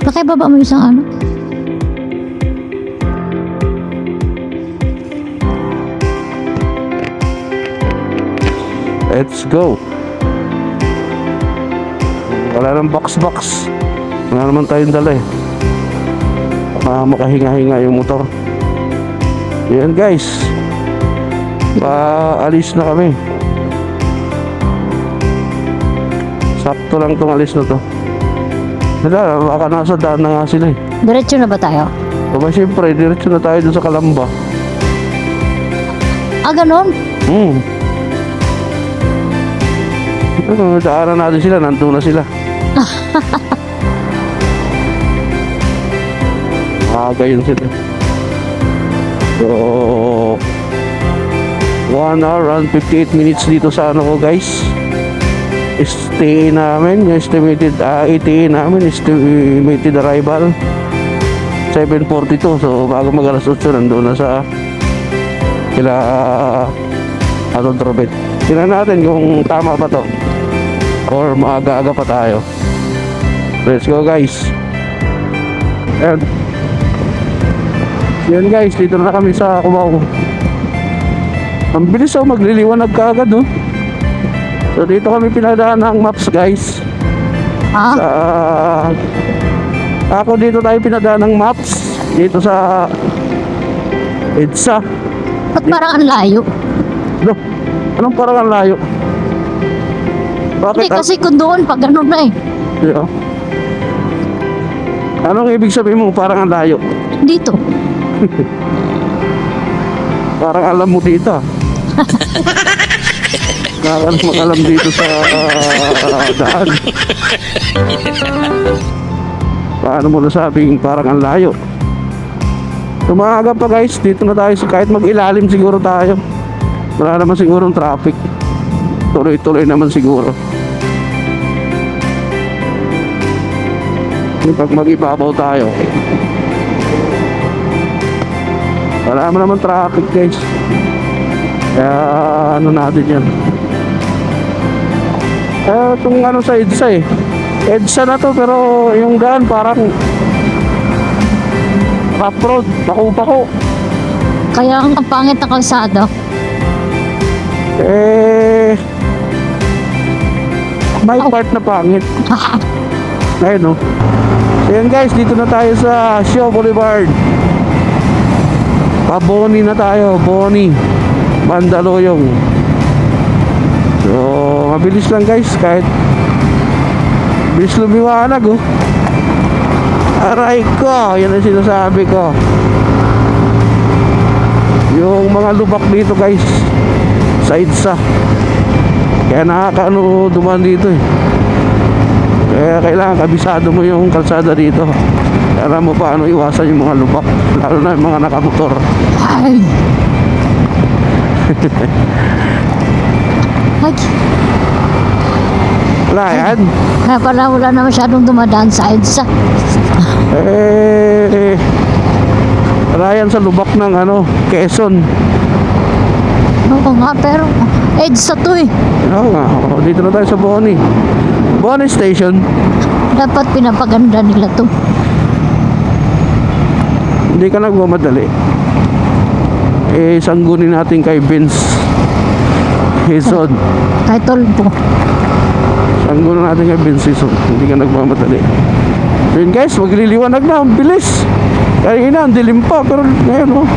Nakibaba mo isang ano? Let's go. Wala nang box. Wala naman tayong dala eh. Makahinga-hinga yung motor. Yan guys. Paalis na kami. Sakto lang tong alis na to. Wala, baka nasa daan na nga sila eh. Diretso na ba tayo? Aba siyempre, diretso na tayo dun sa Kalamba. Ah, ganon? Daanan natin sila, nandun na sila. Gayon sila. So 1 hour and 58 minutes dito sa ano ko guys. Stay namin, yung estimated ETA namin, estimated arrival 7:42. So bago mag alas 8 nandun na sa kila Atong Trobet. Tingnan natin kung tama pa to or maaga-aga pa tayo. Let's go guys. Yan guys, dito na kami sa Cubao. Ang bilis magliliwanag kaagad oh. So dito kami pinadaan ng maps guys. Ako dito tayo pinadaan ng maps dito sa EDSA. Ba't parang ang layo? No, anong parang ang layo? Bakit? Hindi kasi kung doon pag ganun na eh. Yeah. Anong ibig sabihin mo parang ang layo? Dito. Parang alam mo dito. Alam dito sa daan. Paano mo nasabing parang ang layo? Tumaga pa guys, dito na tayo. Kahit mag-ilalim siguro tayo. Wala naman sigurong traffic. Tuloy-tuloy naman siguro. Pag mag-ibabaw tayo, wala naman traffic guys. Kaya ano natin yan. Itong ano sa EDSA eh. EDSA na to pero yung daan parang rough road, pako-pako. Kaya ang pangit na kalsada. May part na pangit. Ayun no. So yan guys, dito na tayo sa Shaw Boulevard. Boni na tayo, Boni, Mandaluyong. So mabilis lang guys, kahit bilis lumiwanag oh. Aray ko, yan ang sinasabi ko. Yung mga lubak dito guys sa EDSA. Kaya nakakaano duman dito eh. Kaya kailangan kabisado mo yung kalsada dito. Alam mo paano iwasan yung mga lubak, lalo na yung mga nakamotor. Ay. Ay. Wala yan. Kaya pala wala na masyadong dumadaan sa EDSA. Wala yan sa lubak ng ano, Quezon. Oo nga, pero EDSA to eh. Oo nga, dito na tayo sa Boni. Boni Station. Dapat pinapaganda nila to. Hindi ka nagmamadali. Sanggunin natin kay Vince Hison. Kay Tolpo. Sanggunin natin kay Vince Hison. Hindi ka nagmamadali. Yun guys, magliliwanag na. Ang bilis. Kanina, ang dilim pa. Pero ngayon oh.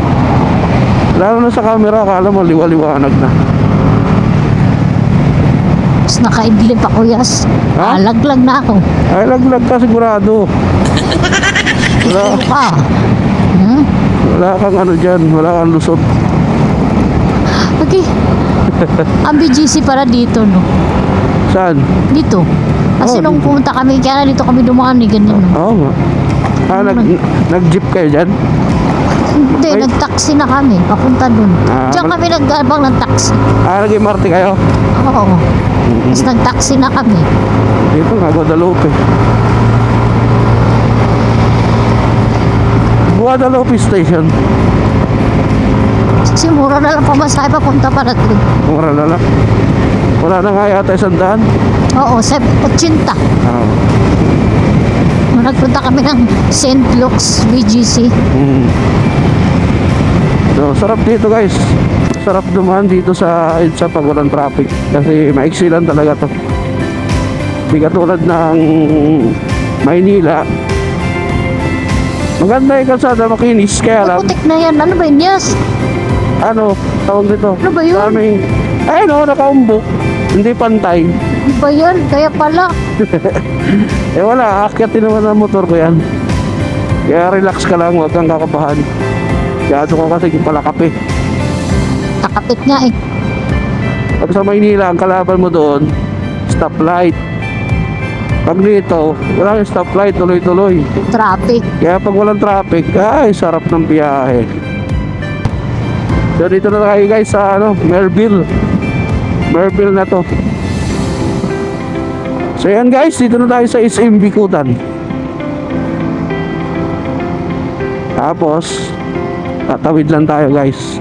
Lalo na sa camera, akala mo liwa-liwanag na. Tapos nakaidlip ako, Yas. Ha? Alaglag na ako. Ay, laglag ka sigurado. Wala, Ano ka? wala kang ano dyan. Wala kang lusot. Okay. Ang BGC para dito, no? Saan? Dito. Kasi nung pumunta kami, kaya dito kami dumaan eh, ganyan. No? Oo nga. Nag-jeep kayo dyan? Hindi, Ay. nag-taxi na kami, papunta dun. Diyan kami nag-abang ng taxi. Nag-MRT kayo? Oo. Tapos nag-taxi na kami. Dito nga, Guadalupe. Guadalupe Station. Kasi mura na lang pamasahe papunta para dun. Mura na lang. Wala na nga yata 100. Oo, 80. Oo. nagpunta kami ng St. Luke's BGC. So, sarap dito guys. Sarap dumaan dito sa EDSA pag walang traffic. Kasi maiksi lang talaga to. Di katulad ng Maynila. Maganda yung kalsada, makinis. Kaya lang, Putik na yan. Ano ba yun? Yes. ano, tawag nito. Ano ba yun? Daming, ayun o, nakaumbok. Hindi pantay. Ano ba yan? Kaya pala. Eh wala, akyatin naman ang motor ko yan. Kaya relax ka lang, huwag kang kakabahan. Kaya ito ko kasi palakape. Nakapit nga eh. Pag sa Maynila, ang kalaban mo doon, stoplight. Pag dito, wala yung stoplight, tuloy-tuloy. Traffic. Kaya pag walang traffic, ay, sarap ng biyahe. So dito na tayo guys sa Merville. Merville na to. So yan guys, dito na tayo sa SM Bikutan. Tapos, tatawid lang tayo guys.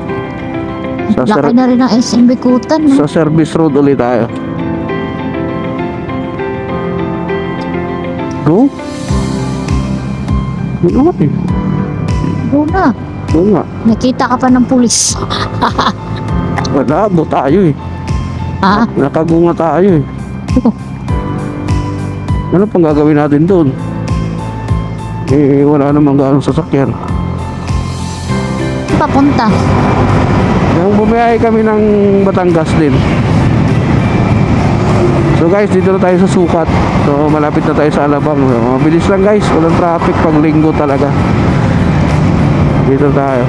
Laki na rin ang SM Bikutan. No? Sa service road ulit tayo. Go? Go nga eh. Go na. Go nga. Nakita ka pa ng pulis. Wala, go tayo eh. Ah, Nakagunga tayo eh. Ano pang gagawin natin doon? Eh, wala namang gaano sasakyan. papunta. Yung bumiyahe kami ng Batangas din. So guys, dito na tayo sa Sukat. So malapit na tayo sa Alabang. Mabilis lang guys, walang traffic pag linggo talaga. Dito tayo.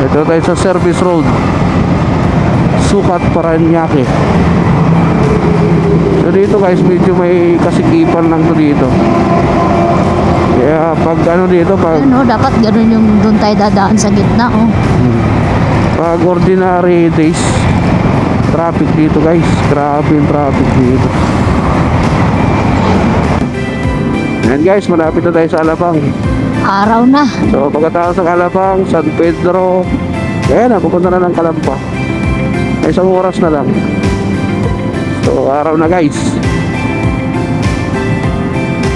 Dito tayo sa service road. Sukat, Paranaque. So dito guys, medyo may kasikipan lang to dito. Kaya pag dito, pag Ano, dapat ganun yung doon tayo dadaan sa gitna, oh. pag ordinary days, traffic dito guys. Grabe yung traffic dito. Ayan guys, malapit na tayo sa Alabang. Araw na. So pagkatapos ng Alabang, San Pedro, ayan na, pupunta na ng Kalampa. Ay, isang oras na lang. So araw na guys.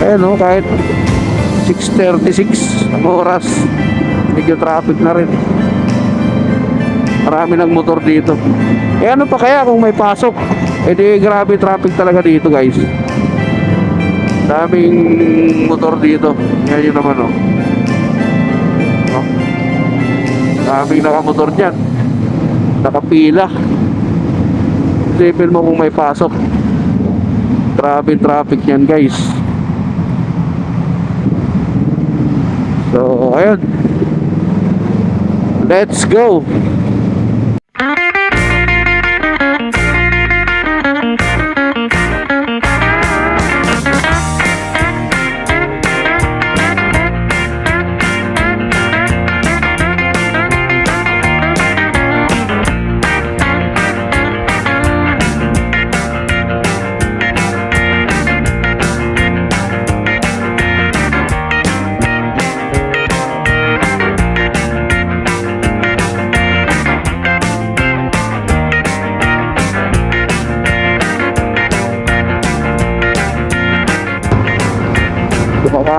Ayan o, kahit 6:36 ang oras, medyo traffic na rin. Marami ng motor dito. Eh ano pa kaya kung may pasok? Eh di grabe traffic talaga dito guys. Daming motor dito. Yan yun naman oh. Daming nakamotor dyan. Nakapila. Isipin mo kung may pasok. Grabe traffic yan guys. So ayun. Let's go.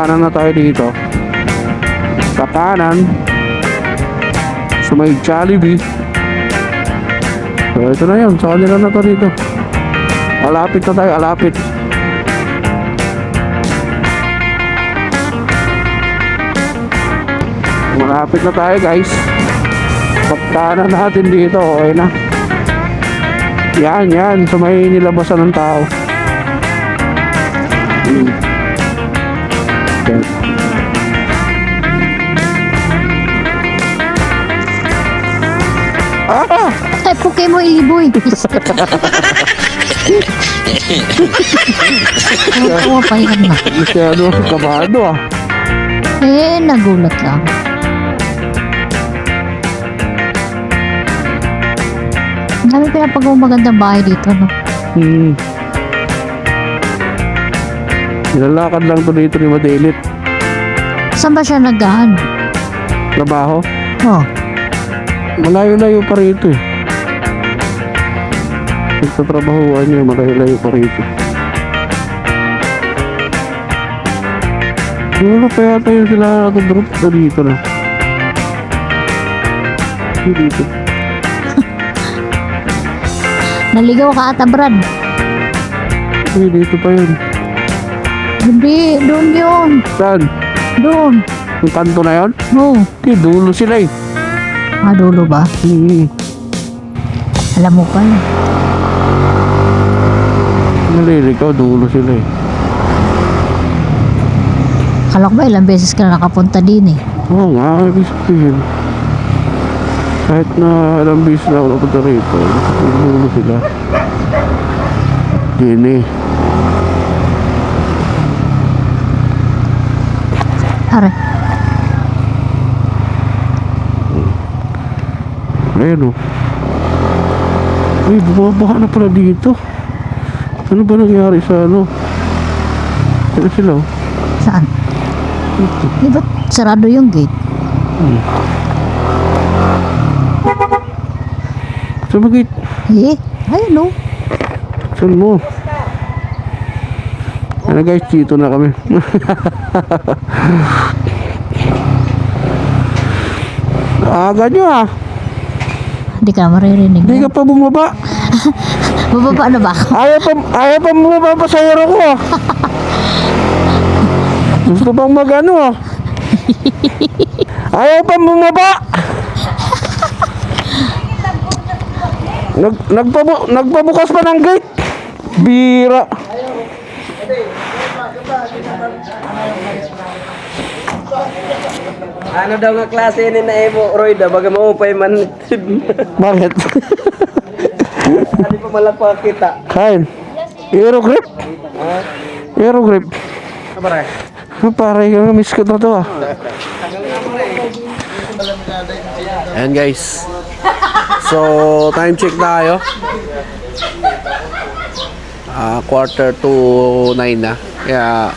Kanan na tayo dito. Sa kanan, sa may Jollibee. So ito na yun, sa kanila na to dito. Alapit na tayo, alapit. Malapit na tayo guys. Pagkanan natin dito, okay na. Yan, sa may nilabasan ng tao. Okay. Ah! Ay, puke mo iliboy. Tawa pa yan na. Masyado kabado ah. Eh, nagulat lang. Ang dami pinapagawa magandang bahay dito, no? Nilalakad lang to dito ni Madilit. Saan ba siya nagdaan? Trabaho. Oh, Malayo-layo pa rito eh. Sa trabahoan niya, malayo-layo pa rito. Dulo pa yata yung sila drop na dito na. Dito. Naligaw ka ata, Brad. Dito pa yun. Hindi, doon yun. Saan? Doon. Yung kanto na yun? Oo. Dulo sila eh. Dulo ba? Alam mo pala. Nalilikaw, dulo sila eh. Kala ko ba ilang beses ka na nakapunta din eh. Oo nga, ibig sabihin. Kahit na ilang beses na ako napunta rito, dulo sila. Dini. Are. Ayun o. Ay, bumabaha na pala dito. Ano ba nangyari sa ano? Ano sila o? Saan? Dito. Di ba sarado yung gate? Sa bagay, Ayun o. saan mo? Ano guys, dito na kami. Aga nyo ah. Hindi ka maririnig. Hindi ka pa bumaba. Bababa na ba ako? Ayaw pa bumaba pa sa hero ko ah. Gusto bang mag-ano ah. Ayaw pa bumaba. Nagpabukas pa ng gate. Bira. Ano daw nga klase ni na Evo Royda baga maupay man. Bakit? Hindi pa malapa kita. Kain. Aero grip. Aero grip. Kabare. Pare, miss ko na to ah. Ayan guys. So, time check tayo. 8:45 na. Kaya,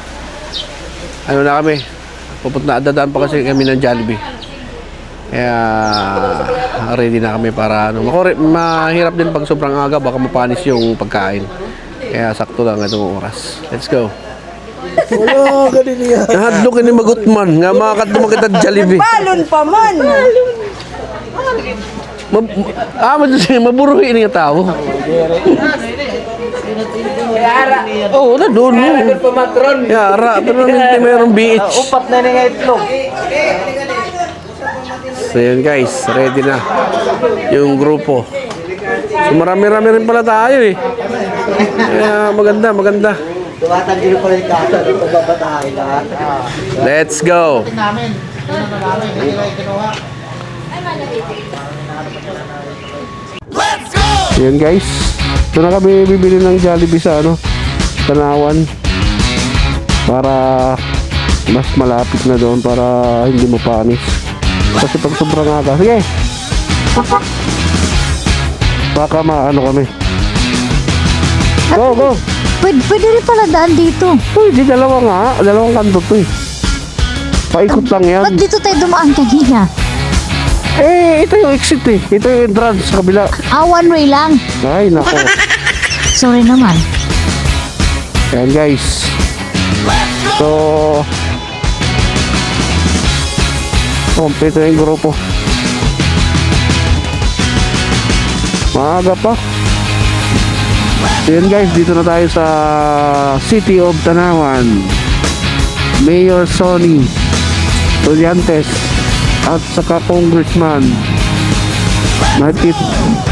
ano na kami. Pupunta, dadaan pa kasi kami ng Jollibee. Kaya, ready na kami para ano. Mahirap din pag sobrang aga, baka mapanis yung pagkain. Kaya, sakto lang itong oras. Let's go. Wala ganun niya. Nahadlok ni Magutman nga makakaduma kita Jollibee. Balon pa man. Maburuhin niya tao. Yara. Oo, na doon. Yara pa matron. Yara, pero hindi mayroong beach. Upat na ni nga itlog. So yun guys, ready na yung grupo. So marami-rami rin pala tayo eh. Kaya maganda. Tumatang dito pala yung kasa. Pagbabatahin lahat. Let's go. Yan guys. Ito na kami bibili ng Jollibee sa ano, Tanawan. Para mas malapit na doon para hindi mapanis. Kasi pag sobrang aga, sige. Baka maano kami. Go. Pwede rin pala daan dito. Uy, di dalawang kanto to eh. Paikot lang yan. Ba't dito tayo dumaan kanina? Eh, ito yung exit eh. Ito yung entrance sa kabila. One way lang. Ay, nako. Sorry naman. Ayan guys. So, kompleto yung grupo. Maaga pa. So yun guys, dito na tayo sa City of Tanawan. Mayor Sonny Tulliantes at saka Congressman Martit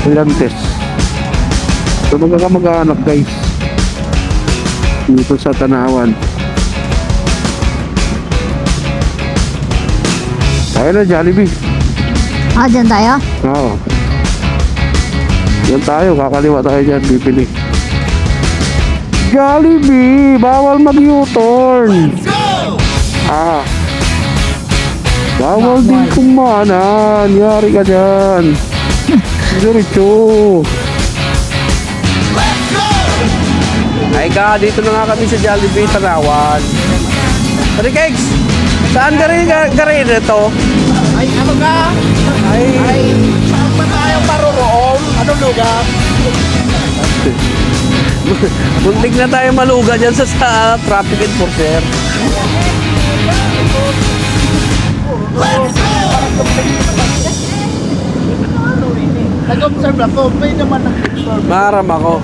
Tulliantes. So magkakamag-anak guys dito sa Tanawan. Tayo na Jollibee. Dyan tayo? Oo. Yan tayo, kakaliwa tayo dyan, bibili. Jollibee! Bawal mag-U-turn! Bawal din kumanan. Yari ka dyan. Diretso. Ay ka, dito na nga kami sa Jollibee, Tanawan. Pari Kegs, saan ka rin ito? Ay, ano ka? Ay, saan pa tayo paroroon? Anong lugar? Muntik na tayo maluga dyan sa traffic enforcer. Nag-reserve ako. May naman nag-reserve. Maram ako.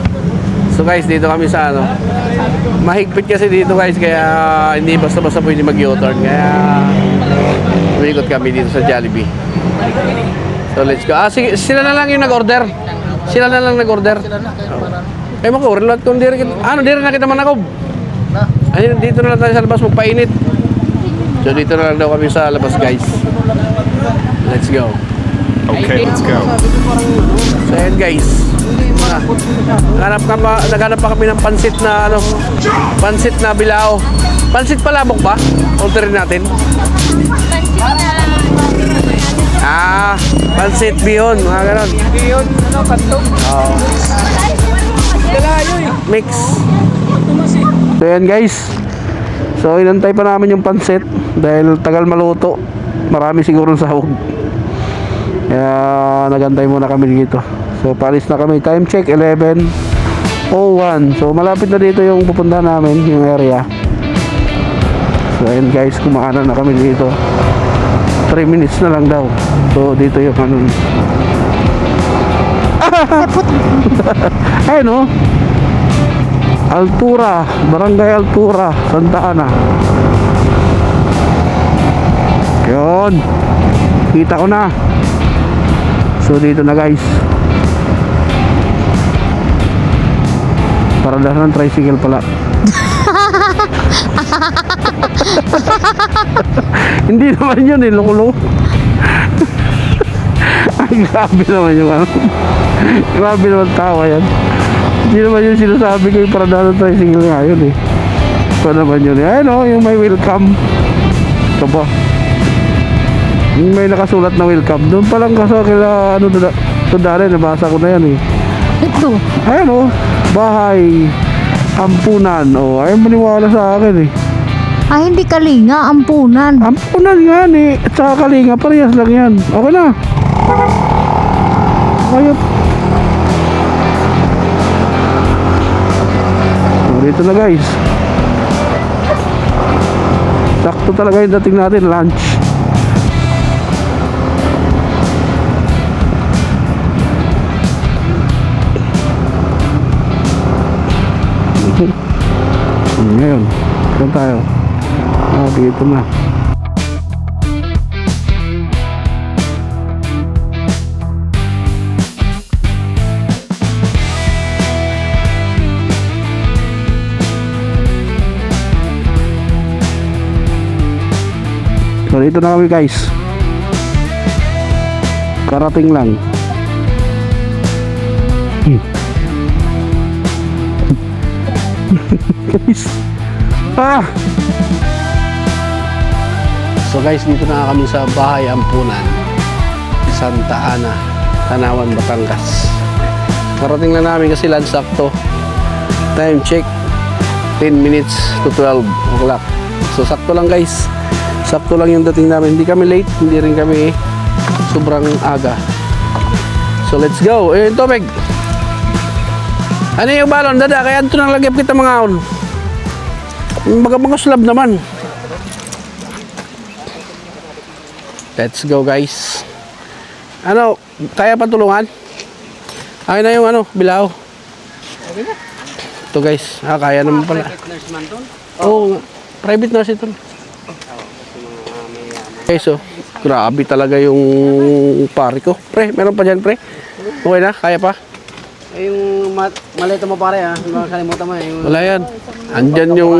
So guys, dito kami sa ano. Mahigpit kasi dito guys, kaya hindi basta-basta pwede mag-U-turn. Kaya umikot kami dito sa Jollibee. So let's go. Sige, sila na lang yung nag-order. Sila na lang nag-order. Eh mag-order lahat kung diri kita. Ano, diri na kita manakob. Ayun, dito na lang tayo sa labas magpainit. So dito na lang daw kami sa labas guys. Let's go. Okay, let's go. So ayan guys. Naghanap pa kami ng pansit na ano, pansit na bilao. Pansit palabok ba? Orderin natin. Pansit bihon, mga ganon. Yun, ano, kantong. Oo. Dalayo eh. Mix. So yan guys. So inantay pa namin yung pansit dahil tagal maluto. Marami siguro sahog. Kaya nagantay muna kami dito. So paalis na kami. Time check 11:01. So malapit na dito yung pupuntahan namin, yung area. So ayun guys, kumakanan na kami dito. 3 minutes na lang daw. So dito yung ano. Ayun oh. Altura, Barangay Altura, Santa Ana. Yun. Kita ko na. So dito na guys. Paradahan ng tricycle pala. Hindi naman yun eh, loko-loko. Ay, grabe naman yung ano. Grabe naman tawa yan. Hindi naman yung sinasabi ko yung paradahan ng tricycle nga yun eh. Ito naman yun eh. Ayun o, yung may welcome. Ito ba? Yung may nakasulat na welcome. Doon pa lang kasi kila ano dali, nabasa ko na yan eh. Ito. Ayun o, bahay ampunan. O, ayaw maniwala sa akin eh. Hindi Kalinga, ampunan. Ampunan nga eh. At saka Kalinga, parehas lang yan. Okay na. Ayop. Dito na guys. Sakto talaga yung dating natin, lunch. Ngayon, saan tayo? Dito na. So dito na kami guys. Karating lang. Guys. So guys, dito na kami sa Bahay Ampunan, Santa Ana, Tanawan, Batangas. Karating na namin kasi lunch sakto. Time check 10 minutes to 12 o'clock. So sakto lang guys. Sakto lang yung dating namin. Hindi kami late, hindi rin kami sobrang aga. So let's go. Yung tubig. Ano yung balon? Dada, kaya ito nang lagyan kita mga on. Mga slab naman. Let's go guys. Ano, kaya pa tulungan? Akin na yung ano, bilao. Okay na. Ito guys, kaya naman pala. Private nurse man doon? Oo, private nurse ito. Okay, so, grabe talaga yung pare ko. Pre, meron pa dyan pre? Okay na, kaya pa? Eh, yung maleta mo pare ha, makakalimutan mo yung... Wala yan. Andyan yung...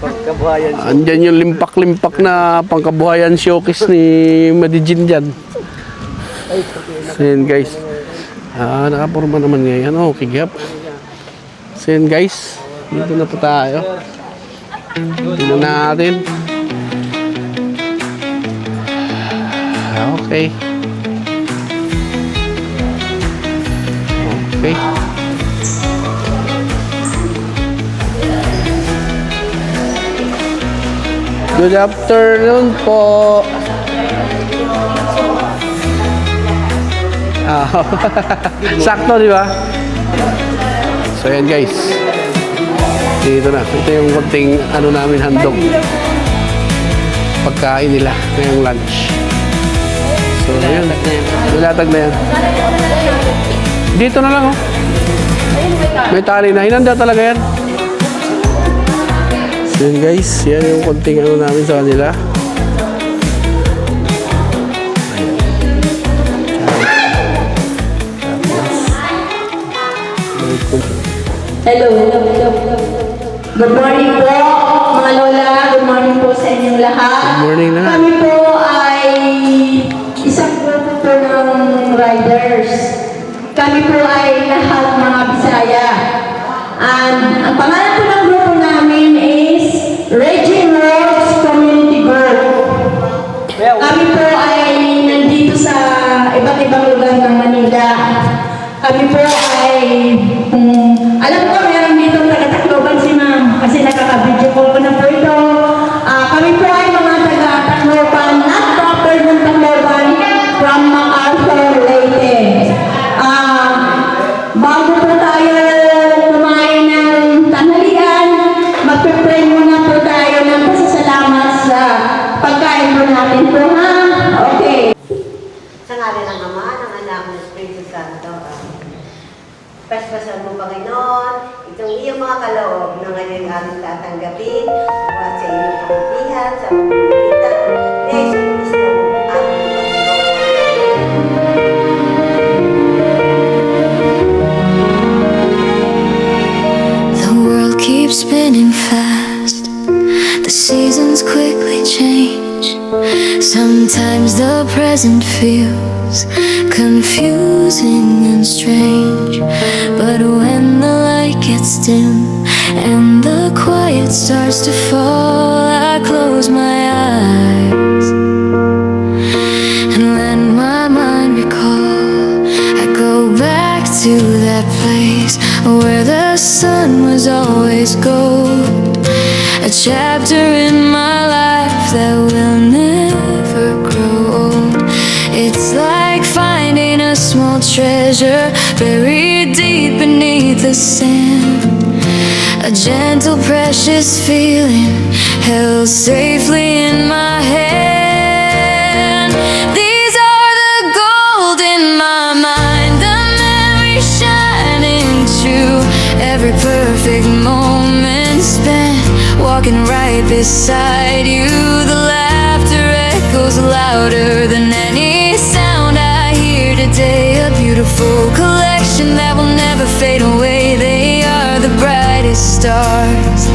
Pagkabuhayan. Andyan yung limpak-limpak na pangkabuhayan showcase ni Madijin dyan. So yun guys. Nakapurma naman ngayon. Okay, gap. So yun guys. Dito na po tayo. Tingnan natin. Okay. Okay. Good afternoon po. Sakto, di ba? So yan guys. Dito na. Ito yung konting ano namin handog. Pagkain nila ngayong lunch. So So, yun. Nilatag na yan. Dito na lang, oh. May tali na. Hinanda talaga yan. So, yun guys. Yan yung konting ano namin sa kanila. Hello. Good morning po, mga lola. Good morning po sa inyong lahat. Good morning na. Kami po ay isang grupo po ng riders. Kami po ay lahat mga Bisaya. And ang pangalan po ng grupo namin is Raging Roads Community Group. Kami po ay nandito sa iba't ibang lugar ng Manila. Kami po ay, alam ko meron dito taga-Tacloban si ma'am kasi nakaka-video call ko na po ito. Kami po ay mga taga-Tacloban, not proper ng Tacloban, from MacArthur, Leyte. Bago po tayo kumain ng tanghalian, magpe-pray muna po tayo ng pasasalamat sa pagkain po natin po, ha? Okay. Sa ngalan ng Ama, ng Anak, ng Espiritu Santo. Paspasan mo, Panginoon, itong iyong mga kaloob na ngayon aming tatanggapin at sa iyong kaputihan, sa pagpagitan ni Jesus Cristo, aming Panginoon. The world keeps spinning fast. The seasons quickly change. Sometimes the present feels confusing and strange. But when the light gets dim and the quiet starts to fall, I close my eyes and let my mind recall. I go back to that place where the sun was always gold. A chapter in my life that will never grow old. It's like finding a small treasure buried deep beneath the sand. A gentle, precious feeling held safely in my hand. These are the gold in my mind, the memories shining true. Every perfect moment spent walking right beside you. The laughter echoes louder than any sound I hear today. A beautiful collection that will never fade away. They are the brightest stars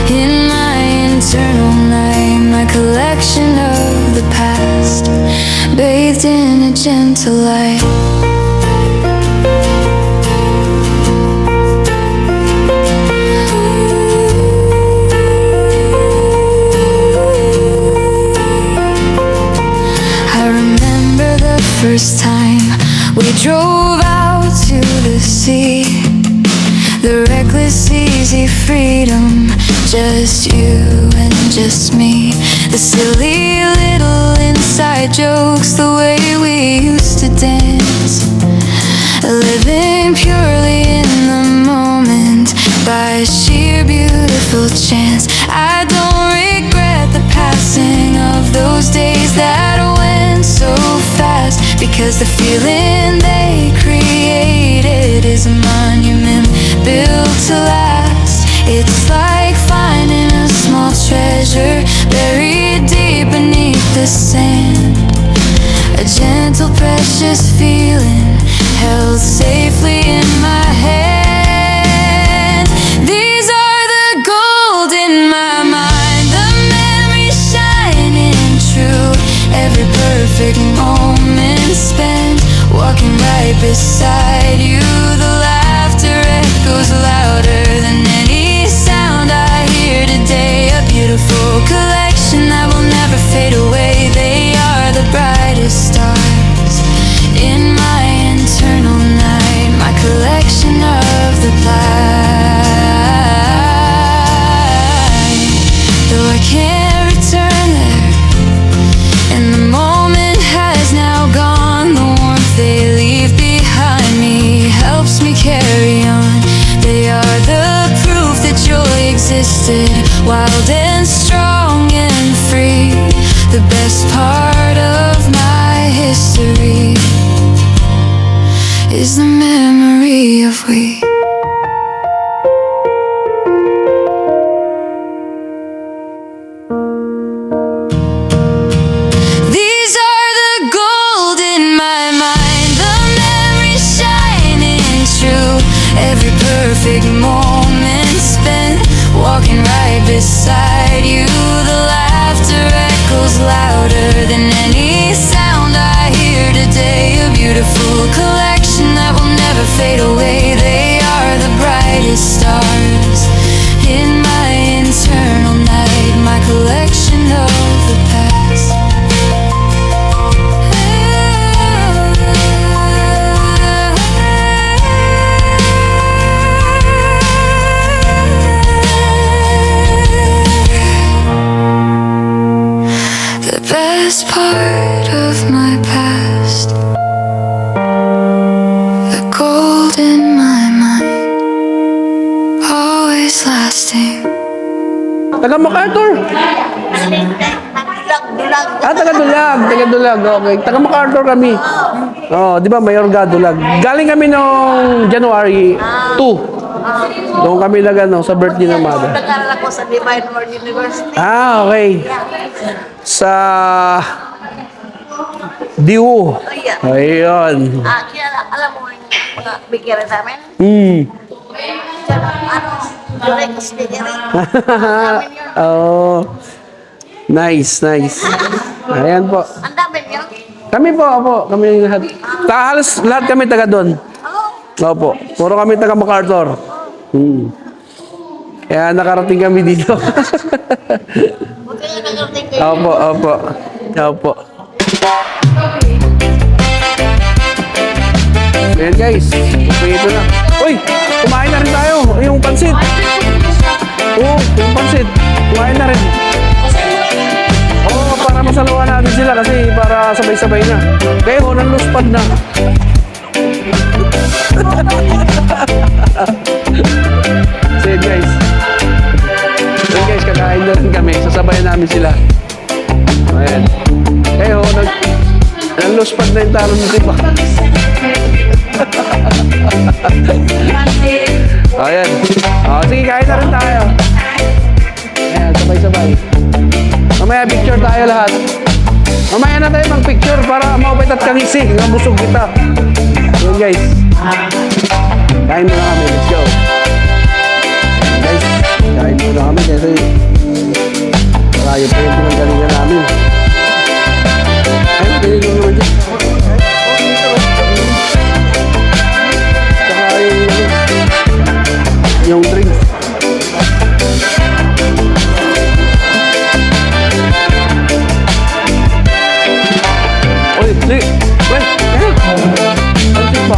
in my internal night. My collection of the past, bathed in a gentle light. First time we drove out to the sea, the reckless, easy freedom, just you and just me. The silly little inside jokes, the way we used to dance, living purely in the moment by sheer beautiful chance. I don't regret the passing of those days that went so fast, because the feeling they created is a monument built to last. It's like finding a small treasure buried deep beneath the sand. A gentle, precious feeling held safely in my hand. These are the gold in my mind, the memories shining true. Every perfect moment spent walking right beside you. The laughter echoes louder than any sound I hear today. A beautiful collection that will never fade away. They are the brightest stars in my internal night. My collection of the light. Though I can't return there, and the moment has now gone, the warmth they leave behind is the memory of we. These are the gold in my mind, the memories shining true. Every perfect moment spent walking right beside you. The laughter echoes louder than any sound I hear today. A beautiful collection that will never fade away. They are the brightest stars in my internal night, my collection of the past. The best part of my past, the gold in my mind, always lasting. Taga MacArthur. Taga Dulag. Taga Dulag. Okay. Taga MacArthur kami. Oh, di ba Mayorga Dulag. Galing kami noong January 2. Doon kami nagano sa birthday ng mother. Nag-aral ako sa Divine Word University. Ah, okay. Sa Diu. Ayun. Kaya alam mo yung mga bigyan namin? Direct speaker. Oh. Nice, nice. Ayan po. Ang dami niyo. Kami po, opo. Kami lahat. Halos lahat kami taga doon. Opo. Puro kami taga MacArthur. Kaya nakarating kami dito. Buti nga nagarating kayo. Opo, opo. Opo. Ayan guys. Ito na. Uy! Kumain na rin tayo. Yung pansit. Oo, yung pansit. Kumain na rin. Oo, para masaluhan natin sila kasi para sabay-sabay na. Kayo, nanluspad na. So yun guys. So guys, kakain na rin kami. Sasabayan namin sila. Ayan. Kayo, nanluspad na yung talon ng tipa. Ayan. Sige, kain na rin tayo. Ayan, sabay-sabay. Mamaya picture tayo lahat. Mamaya na tayo mag-picture para maupit at kangisig. Nabusog kita. Ayan guys. Kain muna kami. Let's go. Ayan, guys. Kain muna kami kasi malayo pa yung pinanggalingan namin. Ayan, pinili mo naman dyan. Saka yung drinks. Oy, li! Wait! Pansit pa.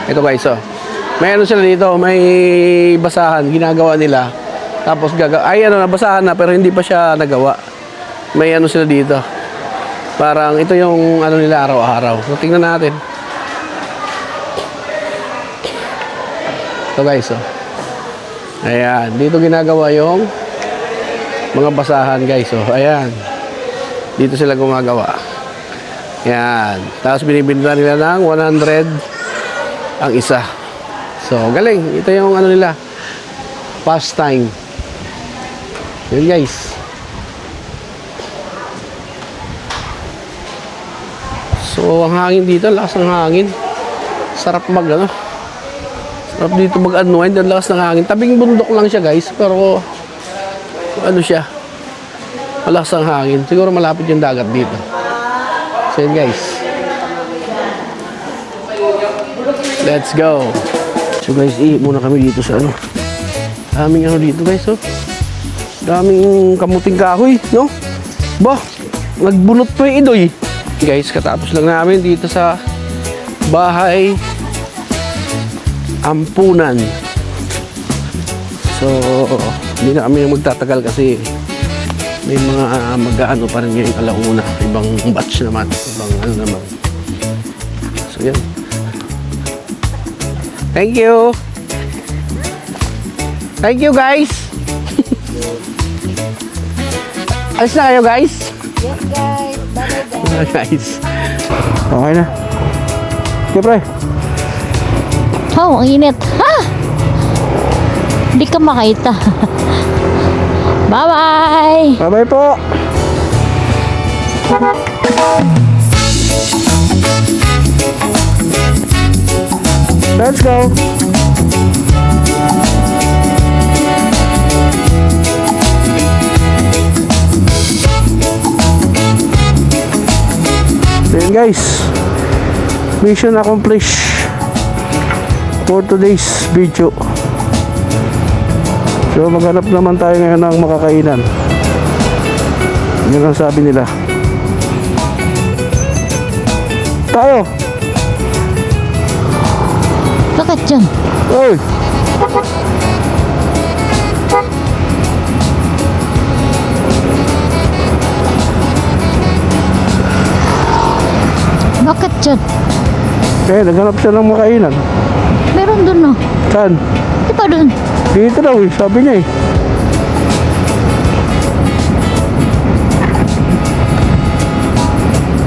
Ito guys, oh. May ano sila dito, may basahan, ginagawa nila. Tapos nabasahan na pero hindi pa siya nagawa. May ano sila dito. Parang ito yung ano nila araw-araw. So tingnan natin. Ito guys, oh. Ayan, dito ginagawa yung mga basahan guys, oh. Ayan. Dito sila gumagawa. Ayan. Tapos binibinta nila ng 100 ang isa. So, galing. Ito yung ano nila. Pastime. Yun guys. So, ang hangin dito, lakas ng hangin. Sarap ano. Sarap dito mag-unwind, ang lakas ng hangin. Tabing bundok lang siya guys, pero ano siya, malakas ang hangin. Siguro malapit yung dagat dito. So yun guys, let's go. So guys, muna kami dito sa ano, daming ano dito guys, oh. Daming kamuting kahoy, no? Bah, nagbunot pa yung idoy. Guys, katapos lang namin dito sa bahay ampunan. So, hindi na kami magtatagal kasi may mga mag-aano pa rin ngayong alauna. Ibang batch naman. Ibang ano naman. So, yan. Thank you! Thank you, guys! Alis na kayo, guys? Yes, guys. Bye-bye, Guys. Okay na. Okay, pre. Oh, ang init. Ha! Hindi ka makita. Bye-bye! Bye-bye po! Let's go! So yun guys, mission accomplished for today's video. So maghanap naman tayo ngayon ng makakainan. Yun ang sabi nila. Tayo! Bakit dyan? Oy! Bakit dyan? Naghanap siya ng makainan. Meron dun, no? Saan? Di ba dun? Dito daw eh, sabi niya eh.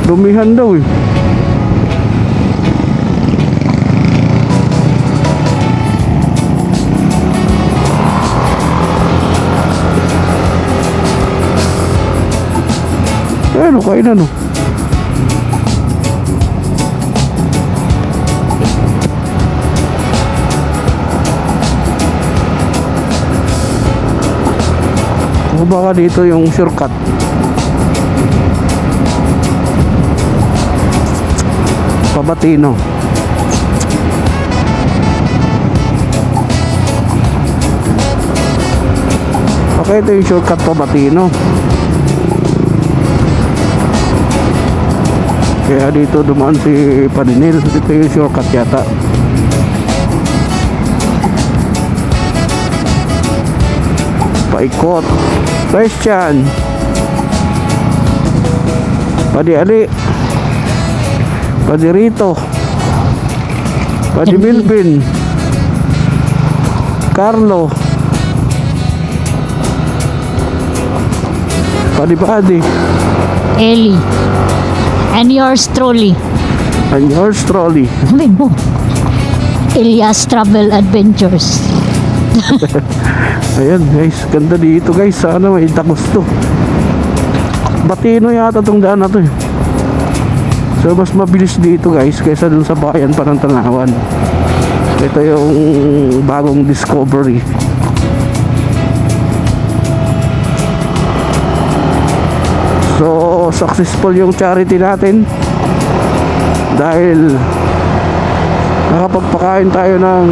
Dumihan daw eh. Ano kainan oh. O baka dito yung shortcut. Pabatino. Okay, ito yung shortcut Pabatino. Kaya dito dumaan si Padinil. Ito yung shortcut yata. Paikot. Question. Padi Ali. Padi Rito. Padi Milvin. Carlo. Padi. Ellie. And yours truly. And yours truly. Sabi mo. Elias Travel Adventures. Ayan guys, ganda dito guys. Sana may takos to. Batino yata tong daan na to eh. So mas mabilis dito guys kaysa dun sa bayan pa ng Tanawan. Ito yung bagong discovery. So successful yung charity natin dahil nakapagpakain tayo ng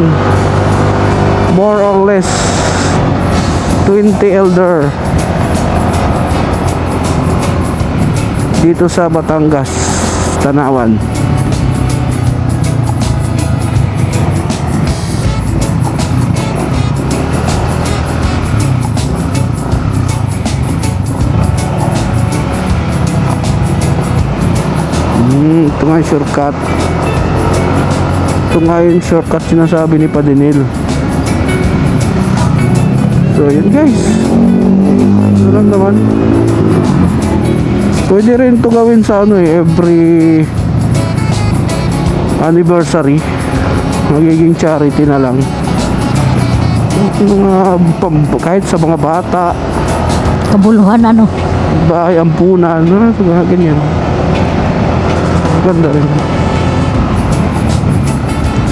more or less 20 elder dito sa Batangas, Tanawan. Ito nga yung shortcut. Ito nga yung shortcut sinasabi ni Padinil. So yun guys, ito lang naman. Pwede rin ito gawin sa ano every anniversary. Magiging charity na lang. Kahit sa mga bata, Kabuluhan ano. bahay ampunan, mga ganyan. Ganda rin.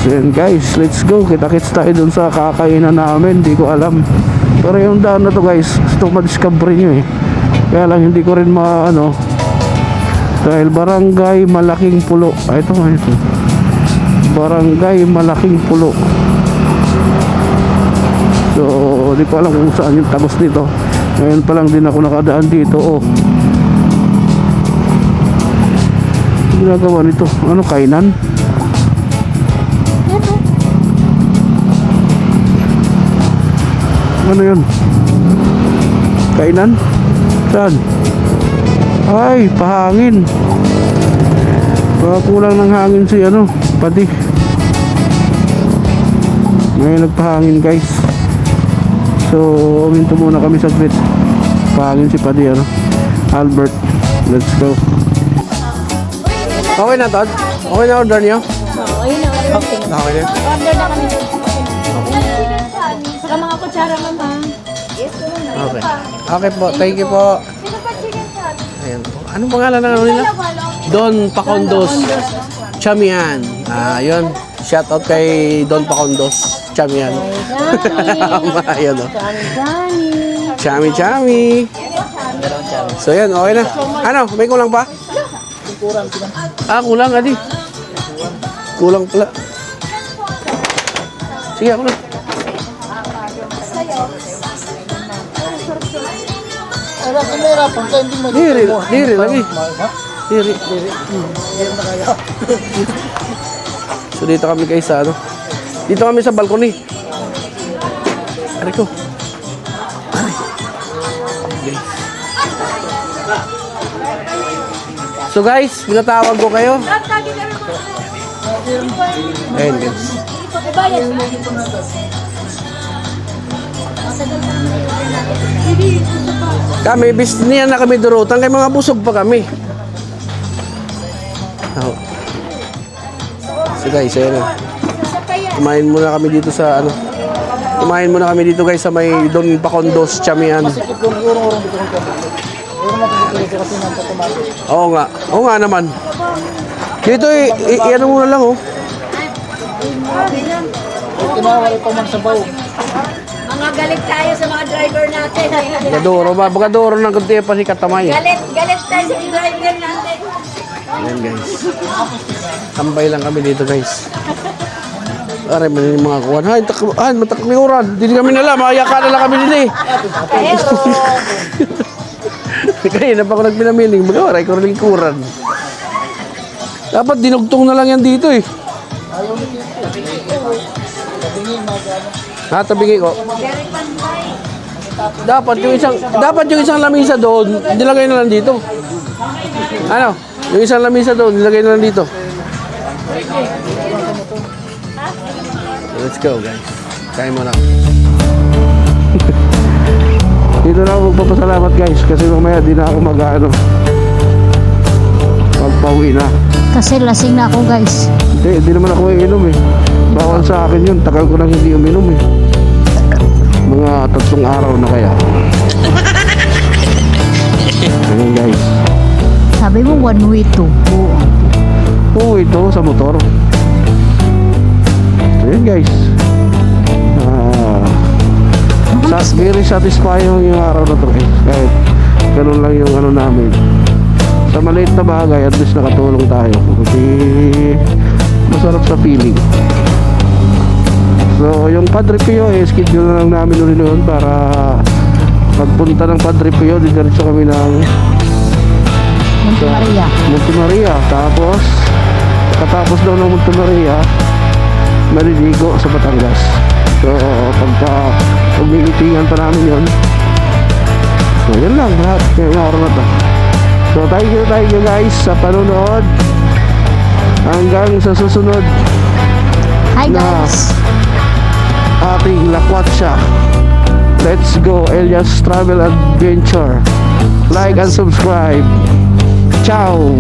So yun guys, let's go. Kita-kits tayo dun sa kakainan namin. Hindi ko alam. Pero yung daan na to guys, gusto ko ma-discover nyo eh. Kaya lang hindi ko rin dahil Barangay Malaking Pulo. Ito nga ito. Barangay Malaking Pulo. So hindi ko alam kung saan yung tagos dito. Ngayon pa lang din ako nakadaan dito. Oh, ginagawa nito, ano, kainan? Ano yun? Kainan? Saan? Ay, pahangin. Baka kulang ng hangin si ano, Padi. Ngayon nagpahangin guys. So, uminto muna kami saglit. Pahangin si Padi, ano? Albert. Let's go. Okay na, Todd? Okay na order niyo? Okay na. Okay na. Order na kami. Saka mga kutsara, mama. Okay. Okay po, thank you po. Ayan po. Anong pangalan ng ano nila? Don Pacondos Chamian. Yun. Shout out kay Don Pacondos Chamian. Ayan o. Chami Chami. So yan, okay na. Ano, may kulang pa? Kulang adi. Kulang pala. Sige, ako na. Diri lagi. Diri. So dito kami guys sa ano. Dito kami sa balcony. Ari ko. Okay. So guys, pinatawag ko kayo. Ayan guys. Kami, bisniyan na kami durutan. Kaya mga busog pa kami. Oh. So guys, ayan na. Kumain muna kami dito sa ano. Kumain muna kami dito guys sa may Don Pacondos Chamian. Oo nga. Oo nga naman. Dito ano muna lang oh. Mga galit tayo sa mga driver natin. Bagadoro ng kunti pa si Katamay. Galit tayo sa mga driver natin. Ayan guys. Tambay lang kami dito guys. Aray, man yung mga kuwan. Matakliuran. Hindi kami nala. Makayaka na lang kami din eh. Kaya na pa ako nagpinamiling. Mag-aray ko rin lingkuran. Dapat dinugtong na lang yan dito eh. Tabingin ko. Dapat yung isang lamisa doon, nilagay na lang dito. Ano? Yung isang lamisa doon, nilagay na lang dito. Let's go guys. Kain mo na. Dito na ako magpapasalamat guys kasi mamaya di na ako magpauwi na. Kasi lasing na ako guys. Hindi naman ako iinom eh. Bawal sa akin yun. Tagal ko nang hindi uminom eh. Mga 3 araw na kaya. Ayan guys. Sabi mo 1 way to. Oo, ito sa motor. Ayan guys. Very satisfying yung araw na to eh. Kahit ganun lang yung ano namin. Sa maliit na bagay, at least nakatulong tayo. Kasi masarap sa feeling. So, yung Padre Pio, schedule na lang namin ulit noon para pagpunta ng Padre Pio, didiretso kami ng Monte Maria. Monte Maria. Tapos, katapos daw ng Monte Maria, maliligo sa Batangas. So, pagka umiitingan pa namin yun. So, yun lang lahat. Ngayong araw na to. So, thank you guys sa panonood. Hanggang sa susunod Hi na guys. ating lakwatsa. Let's go Elias Travel Adventure. Like and subscribe. Ciao.